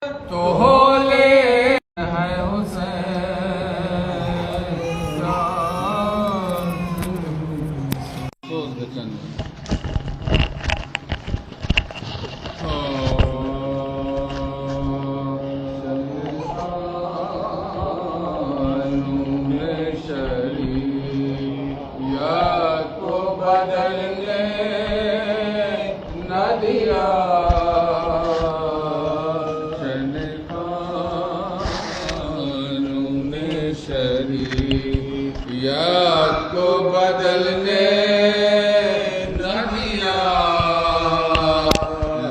तो होले है हुसैन सोच बचन शरीयत को बदलने न दिया शरीयत को बदलने न दिया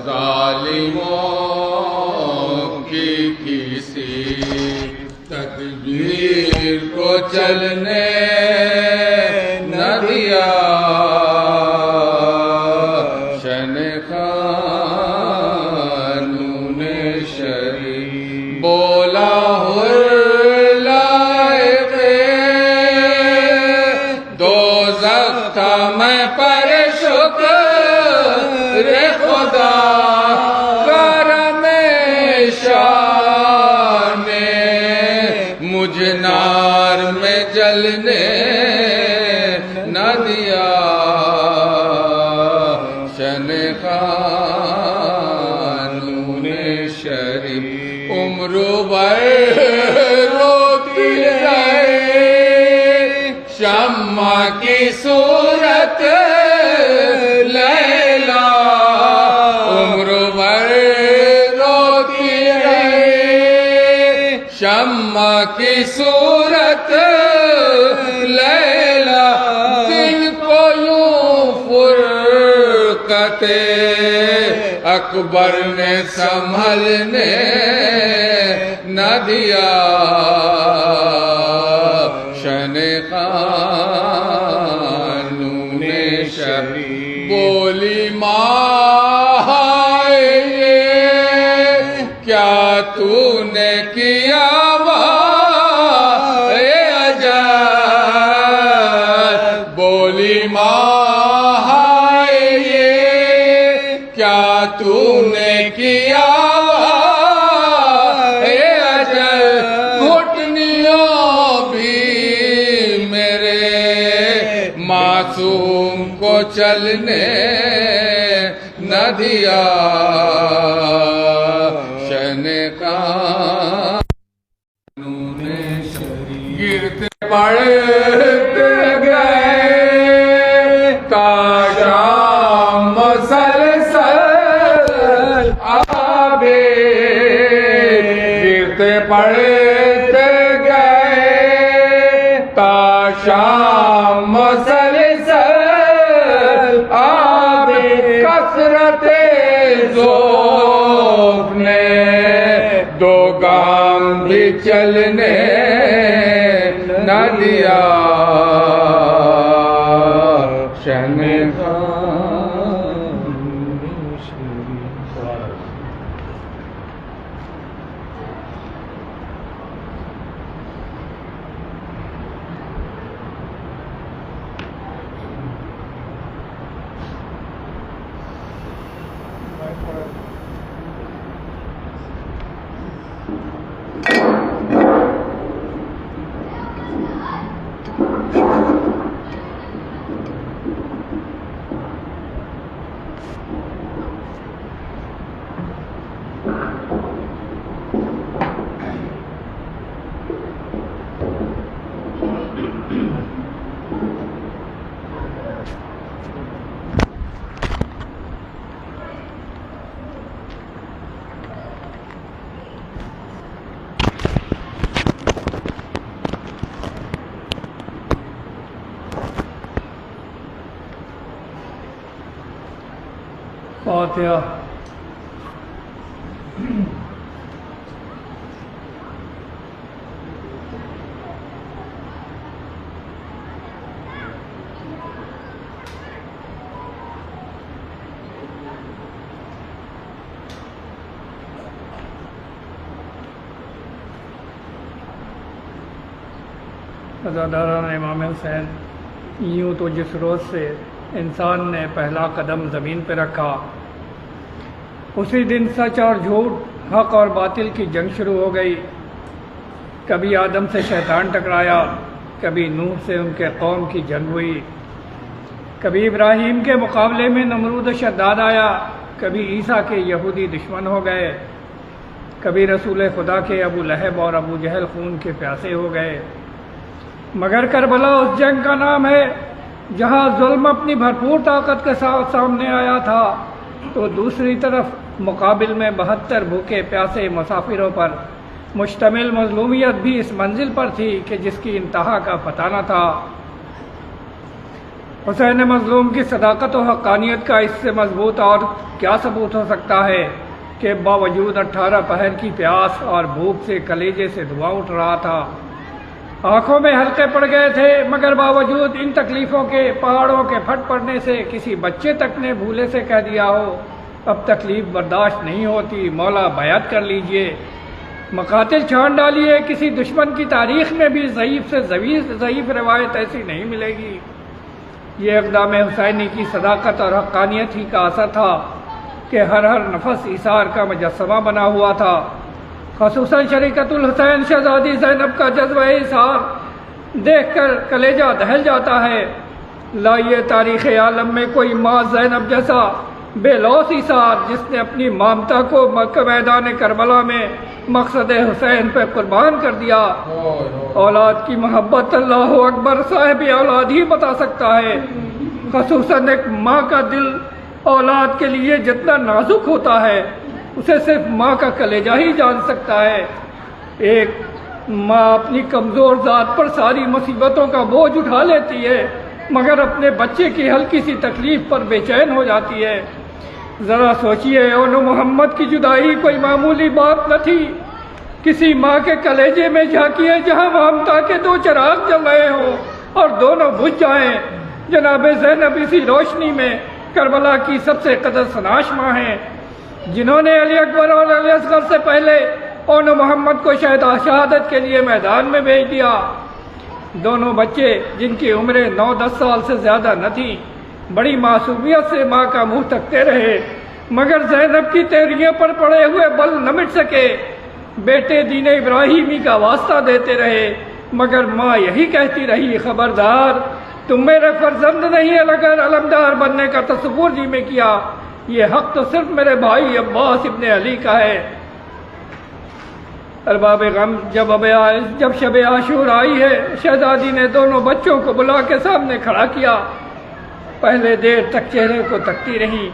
जालिमों की किसी तकदीर को चलने न दिया कानून शरीयत बोला मैं पर शुक्र खुदा करम शान ने मुझ नार में जलने न दिया शन कानून शरीयत उम्र भर रोती रहे शम्मा की सूरत लैला उम्र भर रोती रहे शम्मा की सूरत लैला दिन को यूं फुरकते अकबर ने संभलने न दिया शन कानून शरीयत बोली माँ ये क्या तूने किया अजब बोली माँ ये क्या तूने किया मासूम को चलने न दिया शन कानून शरीयत गिरते पड़ते गए ताशाम मसलसल आबे गिरते पड़ते गए ताशाम मसलसल आबे कसरते ज़ोफ़ ने दो गाम भी चलने न दिया शन फातिहा। अज़ादारान इमाम हुसैन, यूँ तो जिस रोज़ से इंसान ने पहला कदम ज़मीन पर रखा उसी दिन सच और झूठ, हक और बातिल की जंग शुरू हो गई। कभी आदम से शैतान टकराया, कभी नूह से उनके कौम की जंग हुई, कभी इब्राहीम के मुकाबले में नमरूद शद्दाद आया, कभी ईसा के यहूदी दुश्मन हो गए, कभी रसूल खुदा के अबू लहब और अबू जहल खून के प्यासे हो गए। मगर करबला उस जंग का नाम है जहां जुल्म अपनी भरपूर ताकत के साथ सामने आया था, तो दूसरी तरफ मुकाबिल में 72 भूखे प्यासे मुसाफिरों पर मुश्तमिल मजलूमियत भी इस मंजिल पर थी कि जिसकी इंतहा का पता न था। हुसैन मजलूम की सदाकत और हक़ानियत का इससे मजबूत और क्या सबूत हो सकता है कि बावजूद 18 पहर की प्यास और भूख से कलेजे से धुआं उठ रहा था, आंखों में हल्के पड़ गए थे, मगर बावजूद इन तकलीफ़ों के पहाड़ों के फट पड़ने से किसी बच्चे तक ने भूले से कह दिया हो अब तकलीफ़ बर्दाश्त नहीं होती, मौला बैअत कर लीजिए, मकातिल छान डालिए। किसी दुश्मन की तारीख़ में भी ज़ईफ़ से ज़ईफ़ रवायत ऐसी नहीं मिलेगी। ये इक़दाम हुसैनी की सदाकत और हक़ानियत ही का असर था कि हर नफस ईसार का मुजस्समा बना हुआ था। ख़ुसूसन शरीकतुल हुसैन शहज़ादी ज़ैनब का जज्बा इसार देख कर कलेजा दहल जाता है। लाइए तारीख़ आलम में कोई माँ ज़ैनब जैसा बेलौस इसार जिसने अपनी ममता को मैदान करबला में मकसद हुसैन पर कुर्बान कर दिया। औलाद की मोहब्बत अल्लाह अकबर साहिब औलाद ही बता सकता है। ख़ुसूसन एक माँ का दिल औलाद के लिए जितना नाजुक होता है उसे सिर्फ माँ का कलेजा ही जान सकता है। एक माँ अपनी कमज़ोर ज़ात पर सारी मुसीबतों का बोझ उठा लेती है, मगर अपने बच्चे की हल्की सी तकलीफ़ पर बेचैन हो जाती है। ज़रा सोचिए, ओनो मोहम्मद की जुदाई कोई मामूली बात न थी। किसी माँ के कलेजे में झांकिए जहाँ ममता के 2 चिराग जल रहे हों और दोनों बुझ जाएं। जनाब ज़ैनब इसी रोशनी में करबला की सबसे कदरसनाश माँ हैं, जिन्होंने अली अकबर और अली असगर से पहले ओनो मोहम्मद को शहादत के लिए मैदान में भेज दिया। दोनों बच्चे जिनकी उम्रें 9-10 साल से ज़्यादा न थी, बड़ी मासूमियत से माँ का मुंह तकते रहे, मगर ज़ैनब की तेवरियों पर पड़े हुए बल न मिट सके। बेटे दीन इब्राहिमी का वास्ता देते रहे, मगर माँ यही कहती रही, खबरदार तुम मेरे फर्जंद नहीं, अगर अलमदार बनने का तस्वुर जी में किया, ये हक तो सिर्फ मेरे भाई अब्बास इब्ने अली का है। अरबाब गम जब शब आशूर आई है, शहजादी ने दोनों बच्चों को बुला के सामने खड़ा किया। पहले देर तक चेहरे को तकती रही,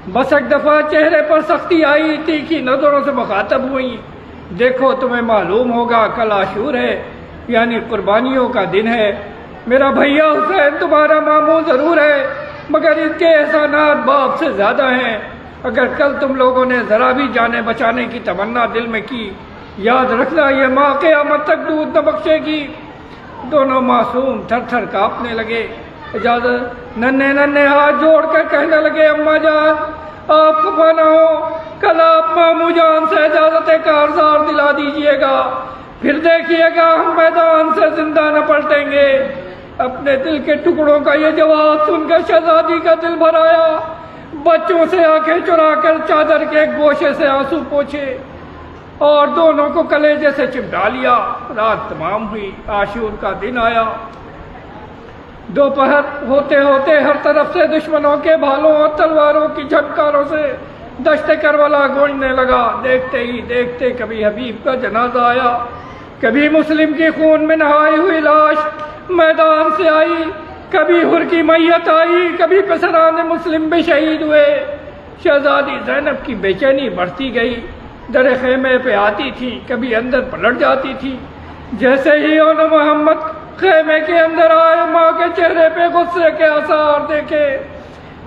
बस एक दफ़ा चेहरे पर सख्ती आई, तीखी नज़रों से मुखातब हुई। देखो तुम्हें मालूम होगा कल आशूर है, यानी कुर्बानियों का दिन है। मेरा भैया हुसैन तुम्हारा मामू ज़रूर है, मगर इनके एहसानात बाप से ज़्यादा हैं। अगर कल तुम लोगों ने ज़रा भी जाने बचाने की तमन्ना दिल में की, याद रखना ये माँ क़यामत तक दूध न बख्शेगी। दोनों मासूम थर थर काँपने लगे। इजाज़त, नन्हे हाथ जोड़कर कहने लगे, अम्मा जान आप खफा ना हो, कल आप मामू जान से इजाज़त कारज़ार दिला दीजिएगा, फिर देखिएगा हम मैदान से जिंदा न पलटेंगे। अपने दिल के टुकड़ों का ये जवाब सुनकर शहजादी का दिल भर आया। बच्चों से आंखें चुराकर चादर के एक गोशे से आंसू पोंछे और दोनों को कलेजे से चिपटा लिया। रात तमाम हुई, आशूर का दिन आया। दोपहर होते होते हर तरफ से दुश्मनों के भालों और तलवारों की झटकारों से दश्त करबला गूंजने लगा। देखते ही देखते कभी हबीब का जनाजा आया, कभी मुस्लिम की खून में नहाई हुई लाश मैदान से आई, कभी हुर की मैयत आई, कभी पसराने मुस्लिम भी शहीद हुए। शहजादी ज़ैनब की बेचैनी बढ़ती गई, दर खेमे पे आती थी, कभी अंदर पलट जाती थी। जैसे ही ओनो मोहम्मद खेमे के अंदर आए, माँ के चेहरे पे गुस्से के आसार देखे।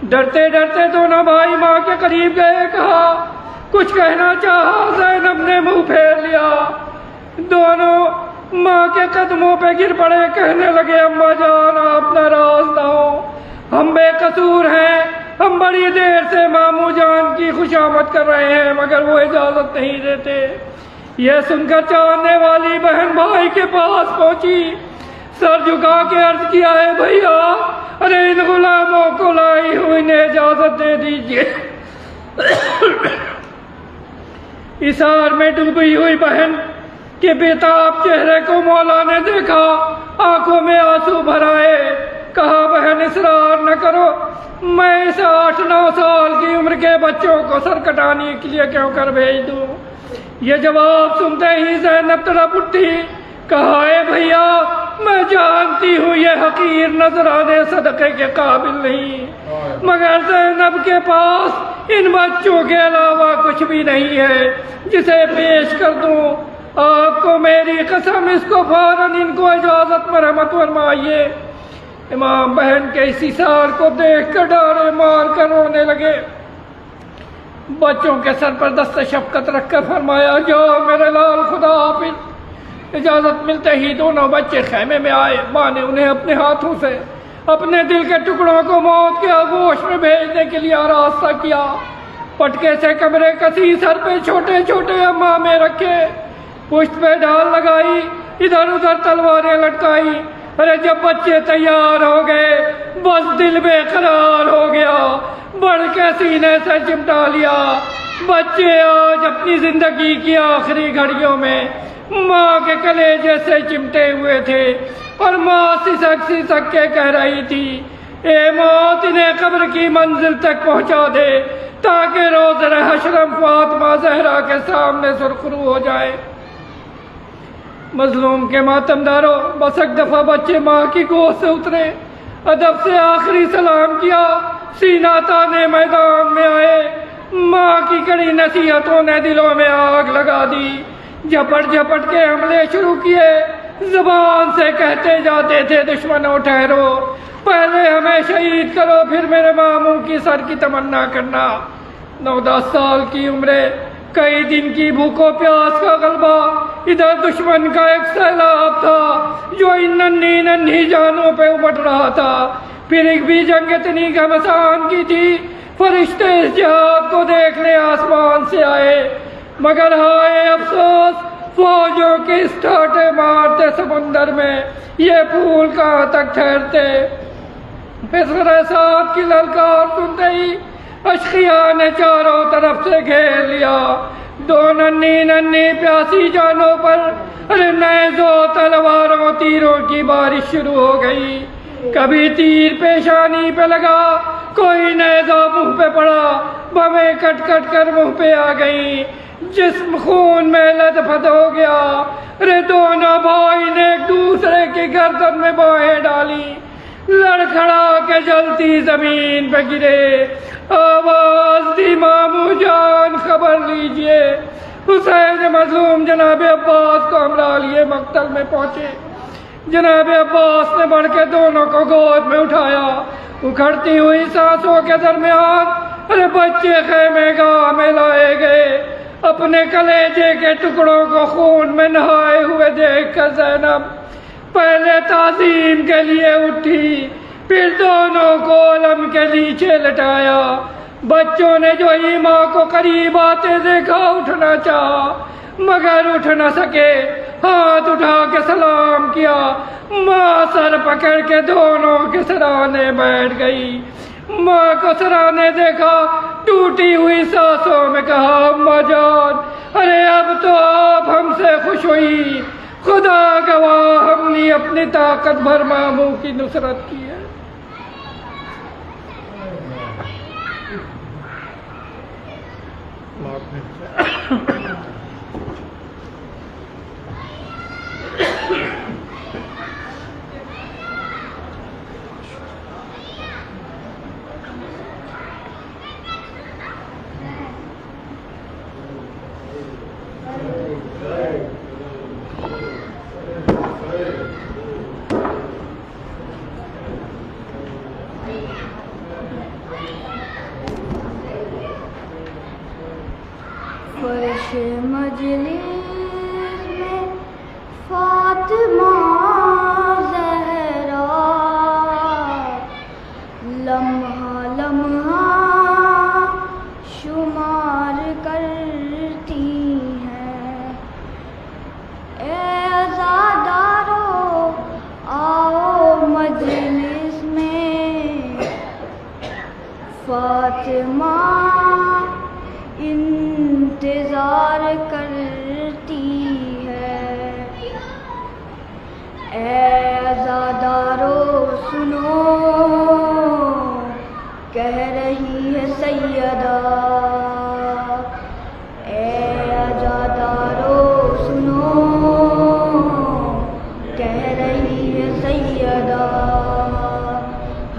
डरते डरते दोनों भाई माँ के करीब गए, कहा कुछ कहना चाहा, ज़ैनब ने मुंह फेर लिया। दोनों माँ के कदमों पे गिर पड़े, कहने लगे, अम्मा जान आप नाराज ना हो, हम बेकसूर हैं, हम बड़ी देर से मामू जान की खुशामद कर रहे हैं, मगर वो इजाज़त नहीं देते। यह सुनकर चाहने वाली बहन भाई के पास पहुंची, सर झुका के अर्ज किया, है भैया, अरे इन गुलामों को लाई हुई ने इजाज़त दे दीजिए। इशार में डूबी हुई बहन के बेताब चेहरे को मौला ने देखा, आंखों में आंसू भर आए। कहा, बहन इसरार न करो, मैं इस 8-9 साल की उम्र के बच्चों को सर कटाने के लिए क्यों कर भेज दूं। ये जवाब सुनते ही ज़ैनब तड़प उठी। कहा, ए भैया, मैं जानती हूँ ये हकीर नजराने सदक़े के काबिल नहीं, मगर ज़ैनब के पास इन बच्चों के अलावा कुछ भी नहीं है जिसे पेश कर दूं। आपको मेरी कसम, इसको फौरन इनको इजाजत मरहमत फरमाइए। इमाम बहन के इस इशार को देखकर डारे मार कर रोने लगे। बच्चों के सर पर दस्त शफकत रखकर फरमाया, जाओ मेरे लाल, खुदा हाफिज। इजाजत मिलते ही दोनों बच्चे खेमे में आए। माँ ने उन्हें अपने हाथों से अपने दिल के टुकड़ों को मौत के आगोश में भेजने के लिए आरास्ता किया। पटके से कमरे कसी, सर पे छोटे छोटे अम्मामे रखे, पुष्ट पे ढाल लगाई, इधर उधर तलवारें लटकाई। अरे जब बच्चे तैयार हो गए, बस दिल बेकरार हो गया, बढ़ के सीने से चिमटा लिया। बच्चे आज अपनी जिंदगी की आखिरी घड़ियों में माँ के कलेजे से चिमटे हुए थे और माँ सिसक सिसक के कह रही थी, ए मौत, इन्हें कब्र की मंजिल तक पहुँचा दे ताकि रोज़ हशरम फातिमा ज़हरा के सामने सुरखरू हो जाए। मजलूम के मातमदारों, बस एक दफा बच्चे माँ की गोद से उतरे, अदब से आखिरी सलाम किया, सीना ताने मैदान में आए। माँ की कड़ी नसीहतों ने दिलों में आग लगा दी। झपट झपट के हमले शुरू किए, जुबान से कहते जाते थे, दुश्मनों ठहरो, पहले हमें शहीद करो, फिर मेरे मामू की सर की तमन्ना करना। 9-10 साल की उम्र, कई दिन की भूखों प्यास का गलबा, इधर दुश्मन का एक सैलाब था जो इन नन्ही नन्ही जानों पे उमड़ रहा था। फिर एक भी जंग इतनी घमसान की थी, फरिश्ते इस जिहाद को देखने आसमान से आए, मगर हाय अफसोस, फौजों के इस ठाटे मारते समुंदर में ये फूल कहाँ तक ठहरते। फिर साहब की ललकार सुनते ही अशकिया ने चारों तरफ से घेर लिया। दो नन्ही नन्ही प्यासी जानों पर अरे नेज़ो तलवारों तीरों की बारिश शुरू हो गई। कभी तीर पेशानी पे लगा, कोई नेज़ा मुंह पे पड़ा, बमें कट कट कर मुंह पे आ गई, जिस्म खून में लथपथ हो गया। अरे दोनों भाई ने एक दूसरे की गर्दन में बाहें डाली, लड़खड़ा के जलती जमीन पे गिरे। आवाज दी, मामू जान खबर लीजिए। हुसैन मजलूम जनाब अब्बास को हमरा लिए मक्तल में पहुंचे। जनाब अब्बास ने बढ़ के दोनों को गोद में उठाया। उखड़ती हुई सांसों के दरमियान अरे बच्चे खेमे गांव में लाए गए। अपने कलेजे के टुकड़ों को खून में नहाए हुए देखकर ज़ैनब पहले ताज़ीम के लिए उठी, फिर दोनों को अलम के नीचे लटाया। बच्चों ने जो ही माँ को करीब आते देखा उठना चाहा, मगर उठ न सके। हाथ उठा के सलाम किया, माँ सर पकड़ के दोनों के सराहने बैठ गई। माँ को सराहने देखा, टूटी हुई सांसों में कहा, अम्मा जान, अरे अब तो आप हमसे खुश हुई। खुदा गवाह, हमने अपनी ताकत भर मामू की नुसरत की है। फर्श मजलिस में फातिमा ज़हरा लम्हा लम्हा शुमार करती हैं। ए अज़ादारो आओ मजलिस में, फातिमा इन इंतजार करती है। ए अज़ादारो सुनो, कह रही है सैयदा। ए अज़ादारो सुनो, कह रही है सैयदा।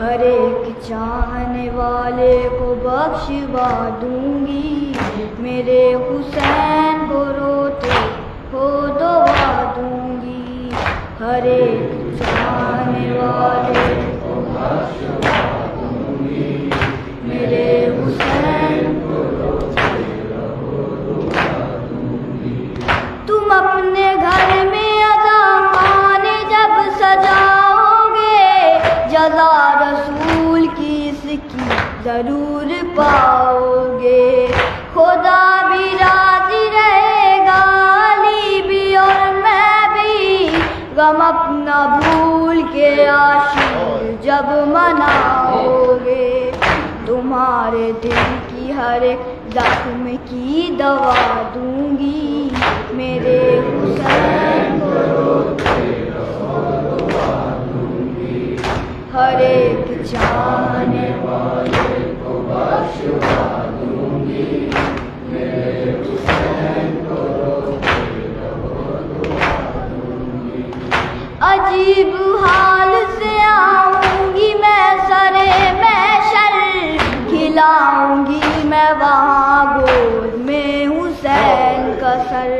हर एक चाहने वाले को बख्शवा दूंगी, मेरे हुसैन को रोते हो दुआ दूंगी। हर एक चाहने वाले को बख्शवा दूंगी, मेरे हुसैन को रोते हो दुआ दूंगी। तुम अपने घर में अज़ा खाने जब सजाओगे, जज़ा रसूल की इसकी जरूर पाओगे। खुदा भी राजी रहेगा, अली भी और मैं भी, गम अपना भूल के आशिक जब मनाओगे। तुम्हारे दिल की हर एक जख्म की दवा दूंगी, मेरे हुसैन को रोते रहो दुआ दूंगी। हर एक चाहने वाले को बख्शवा दूंगी, मेरे हुसैन को रोते रहो दुआ दूंगी। अजीब हाल से आऊंगी मैं सरे महशर, खिलाऊंगी मैं वहाँ गोद में हुसैन का सर।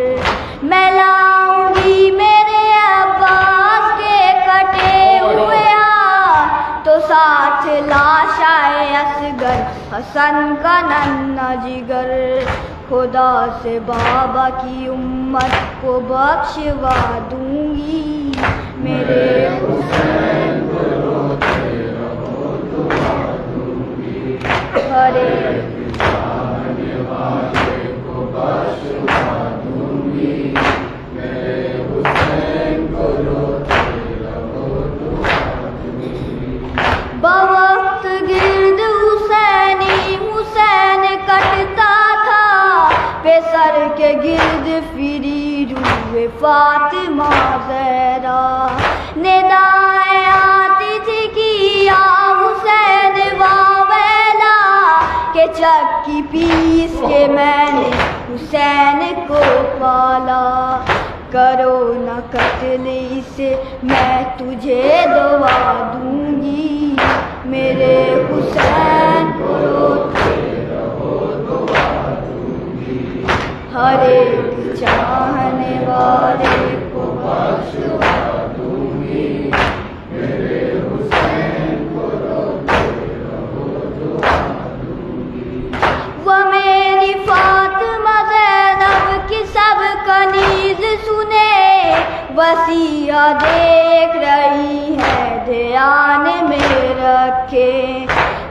मैं लाऊंगी मेरे अब्बास के कटे हुए हाथ, तो साथ लाशाए असगर हसन का नन्हा जिगर। खुदा से बाबा की उम्मत को बख्शवा दूंगी, मेरे हुसैन को रोते रहो दुआ दूंगी। हर एक चाहने वाले को बख्शवा दूंगी, मेरे हुसैन को रोते रहो दुआ दूंगी। बवक्त गिर्द हुसैनी हुसैन कटता था, पेसर के गिर्द फिरी रूए फातिमा ज़हरा। निदाएं आती थी कि या हुसैन वावेला, के चक्की पीस के मैंने हुसैन को पाला। करो न कत्ल इसे मैं तुझे दुआ दूंगी, मेरे हुसैन को रोते रहो दुआ दूंगी। हर एक चाहने वाले को बख्शवा दूंगी, मेरे हुसैन को रोते रहो दुआ दूंगी। वो मेरी फातिमा ज़ैनब की सब कनीज़ सुने, वसीया देख रही है ध्यान में रखे।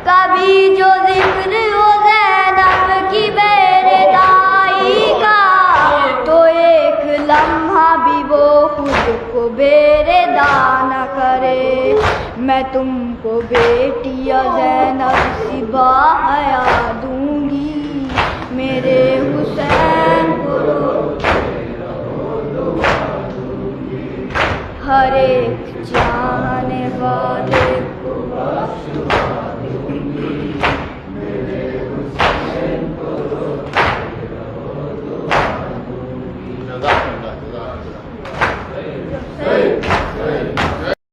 कभी जो जिक्र हो ज़ैनब की बेरदाई का, तो एक लम्हा भी वो खुद को बेरदा न करे। मैं तुमको बेटिया ज़ैनब सी बाहया दूंगी, मेरे हुसैन को रोते रहो दुआ दूंगी। हर एक चाहने वाले